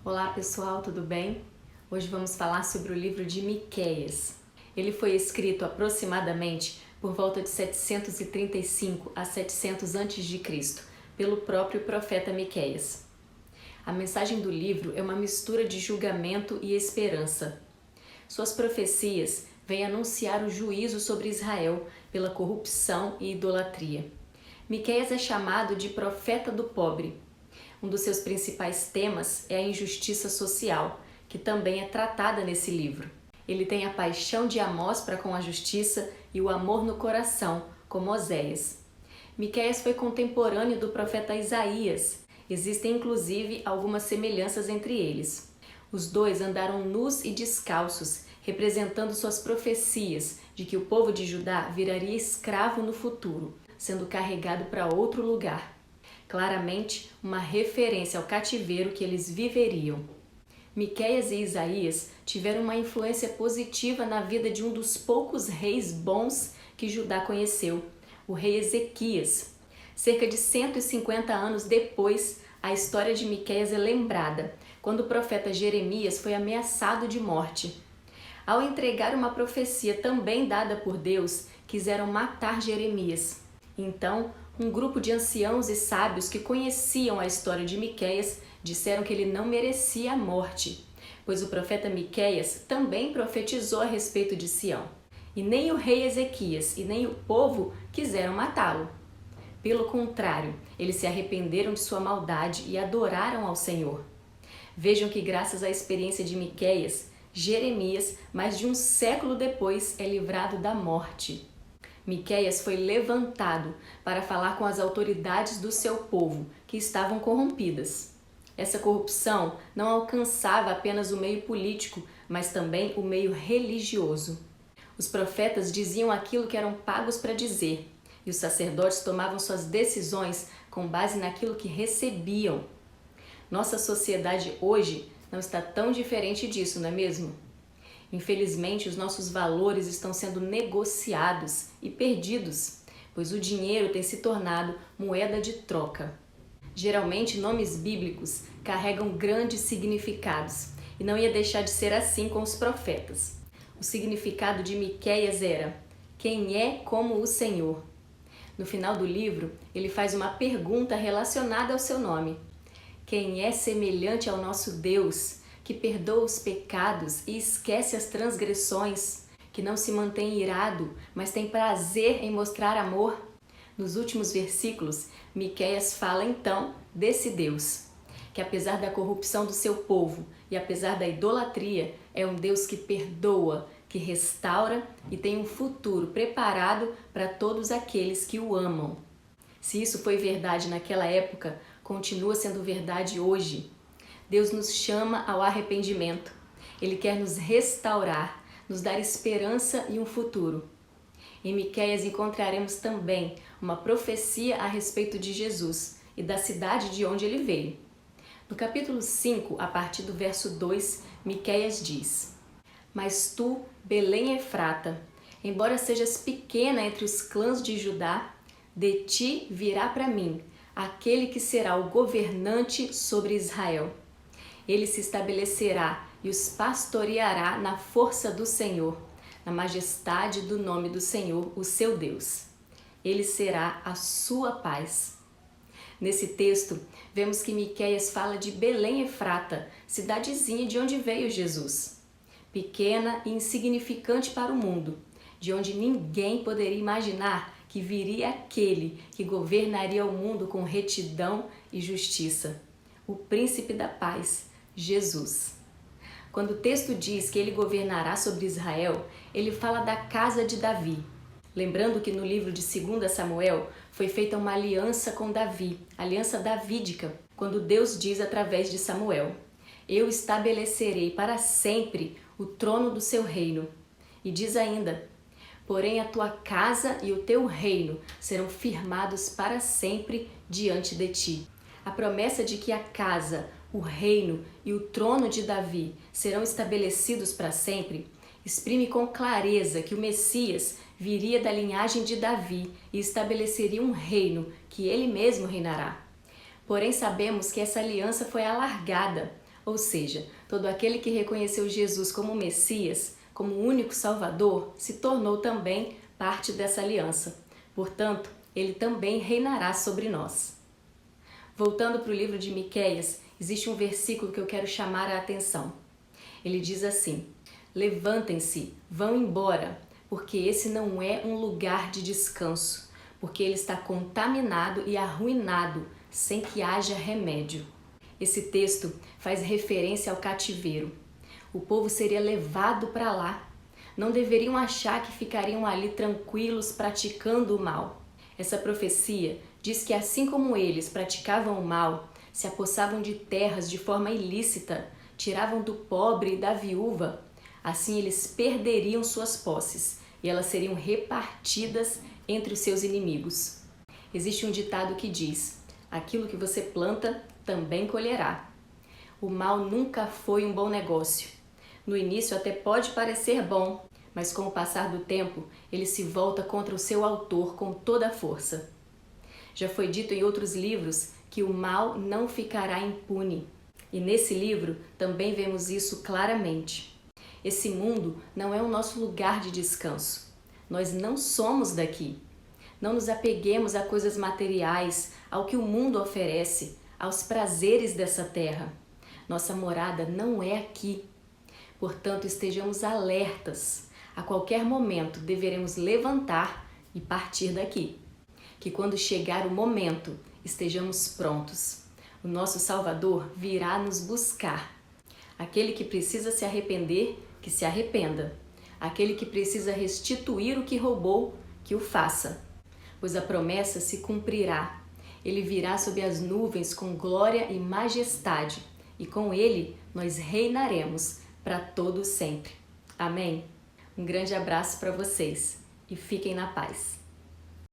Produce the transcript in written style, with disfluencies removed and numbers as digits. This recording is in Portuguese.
Olá pessoal, tudo bem? Hoje vamos falar sobre o livro de Miqueias. Ele foi escrito aproximadamente por volta de 735 a 700 a.C., pelo próprio profeta Miqueias. A mensagem do livro é uma mistura de julgamento e esperança. Suas profecias vêm anunciar o juízo sobre Israel pela corrupção e idolatria. Miqueias é chamado de profeta do pobre. Um dos seus principais temas é a injustiça social, que também é tratada nesse livro. Ele tem a paixão de Amós para com a justiça e o amor no coração, como Oséias. Miqueias foi contemporâneo do profeta Isaías. Existem inclusive algumas semelhanças entre eles. Os dois andaram nus e descalços, representando suas profecias de que o povo de Judá viraria escravo no futuro, sendo carregado para outro lugar. Claramente, uma referência ao cativeiro que eles viveriam. Miqueias e Isaías tiveram uma influência positiva na vida de um dos poucos reis bons que Judá conheceu, o rei Ezequias. Cerca de 150 anos depois, a história de Miqueias é lembrada, quando o profeta Jeremias foi ameaçado de morte. Ao entregar uma profecia também dada por Deus, quiseram matar Jeremias. Então, um grupo de anciãos e sábios que conheciam a história de Miqueias disseram que ele não merecia a morte, pois o profeta Miqueias também profetizou a respeito de Sião. E nem o rei Ezequias e nem o povo quiseram matá-lo. Pelo contrário, eles se arrependeram de sua maldade e adoraram ao Senhor. Vejam que graças à experiência de Miqueias, Jeremias, mais de um século depois, é livrado da morte. Miqueias foi levantado para falar com as autoridades do seu povo, que estavam corrompidas. Essa corrupção não alcançava apenas o meio político, mas também o meio religioso. Os profetas diziam aquilo que eram pagos para dizer, e os sacerdotes tomavam suas decisões com base naquilo que recebiam. Nossa sociedade hoje não está tão diferente disso, não é mesmo? Infelizmente, os nossos valores estão sendo negociados e perdidos, pois o dinheiro tem se tornado moeda de troca. Geralmente, nomes bíblicos carregam grandes significados, e não ia deixar de ser assim com os profetas. O significado de Miqueias era: quem é como o Senhor? No final do livro, ele faz uma pergunta relacionada ao seu nome. Quem é semelhante ao nosso Deus, que perdoa os pecados e esquece as transgressões, que não se mantém irado, mas tem prazer em mostrar amor? Nos últimos versículos, Miqueias fala então desse Deus, que apesar da corrupção do seu povo e apesar da idolatria, é um Deus que perdoa, que restaura e tem um futuro preparado para todos aqueles que o amam. Se isso foi verdade naquela época, continua sendo verdade hoje. Deus nos chama ao arrependimento. Ele quer nos restaurar, nos dar esperança e um futuro. Em Miqueias encontraremos também uma profecia a respeito de Jesus e da cidade de onde ele veio. No capítulo 5, a partir do verso 2, Miqueias diz: Mas tu, Belém Efrata, embora sejas pequena entre os clãs de Judá, de ti virá para mim aquele que será o governante sobre Israel. Ele se estabelecerá e os pastoreará na força do Senhor, na majestade do nome do Senhor, o seu Deus. Ele será a sua paz. Nesse texto, vemos que Miqueias fala de Belém Efrata, cidadezinha de onde veio Jesus. Pequena e insignificante para o mundo, de onde ninguém poderia imaginar que viria aquele que governaria o mundo com retidão e justiça, o príncipe da paz, Jesus. Quando o texto diz que ele governará sobre Israel, ele fala da casa de Davi. Lembrando que no livro de 2 Samuel foi feita uma aliança com Davi, aliança davídica, quando Deus diz através de Samuel: Eu estabelecerei para sempre o trono do seu reino. E diz ainda: Porém a tua casa e o teu reino serão firmados para sempre diante de ti. A promessa de que a casa, o reino e o trono de Davi serão estabelecidos para sempre exprime com clareza que o Messias viria da linhagem de Davi e estabeleceria um reino que ele mesmo reinará. Porém, sabemos que essa aliança foi alargada, Ou seja, todo aquele que reconheceu Jesus como Messias, como o único Salvador, se tornou também parte dessa aliança. Portanto, ele também reinará sobre nós. Voltando para o livro de Miqueias, existe um versículo que eu quero chamar a atenção. Ele diz assim: levantem-se, vão embora, porque esse não é um lugar de descanso, porque ele está contaminado e arruinado, sem que haja remédio. Esse texto faz referência ao cativeiro. O povo seria levado para lá. Não deveriam achar que ficariam ali tranquilos praticando o mal. Essa profecia diz que assim como eles praticavam o mal, se apossavam de terras de forma ilícita, tiravam do pobre e da viúva, assim eles perderiam suas posses e elas seriam repartidas entre os seus inimigos. Existe um ditado que diz: aquilo que você planta, também colherá. O mal nunca foi um bom negócio. No início até pode parecer bom, mas com o passar do tempo, ele se volta contra o seu autor com toda a força. Já foi dito em outros livros que o mal não ficará impune. E nesse livro também vemos isso claramente. Esse mundo não é o nosso lugar de descanso. Nós não somos daqui. Não nos apeguemos a coisas materiais, ao que o mundo oferece, aos prazeres dessa terra. Nossa morada não é aqui. Portanto, estejamos alertas. A qualquer momento deveremos levantar e partir daqui. Que quando chegar o momento, estejamos prontos. O nosso Salvador virá nos buscar. Aquele que precisa se arrepender, que se arrependa. Aquele que precisa restituir o que roubou, que o faça. Pois a promessa se cumprirá. Ele virá sob as nuvens com glória e majestade, e com ele nós reinaremos para todo sempre. Amém? Um grande abraço para vocês e fiquem na paz.